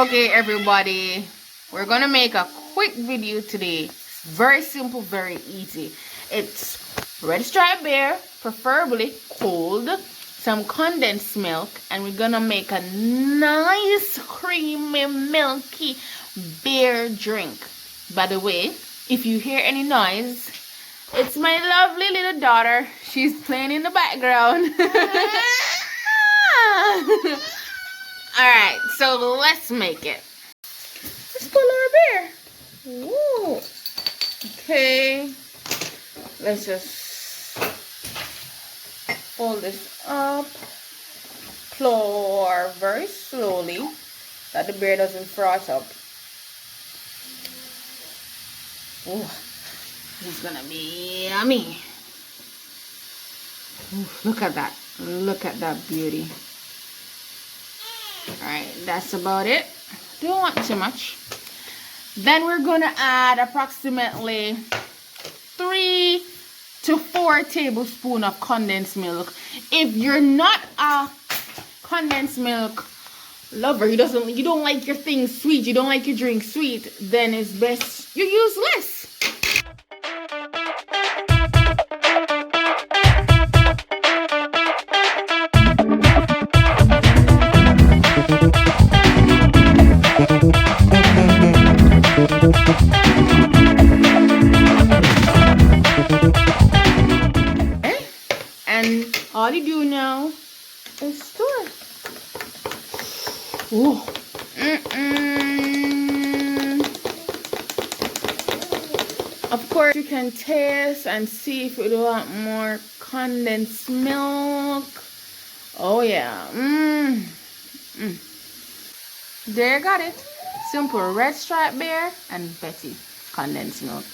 Okay, everybody, we're gonna make a quick video today. Very simple, very easy. It's red stripe beer, preferably cold, some condensed milk, and we're gonna make a nice creamy milky beer drink. By the way, if you hear any noise, it's my lovely little daughter. She's playing in the background. Alright, so let's make it. Let's pull our beer. Ooh. Okay. Let's just fold this up. Pour very slowly that the beer doesn't froth up. Ooh, this is gonna be yummy. Ooh, look at that. Look at that beauty. Alright, that's about it. Don't want too much. Then we're gonna add approximately 3 to 4 tablespoons of condensed milk. If you're not a condensed milk lover, you don't like your things sweet, you don't like your drink sweet, then it's best you use less. And all you do now is stir. Ooh. Of course, you can taste and see if you want more condensed milk. Oh yeah. There you got it. Simple red stripe beer and Betty condensed milk.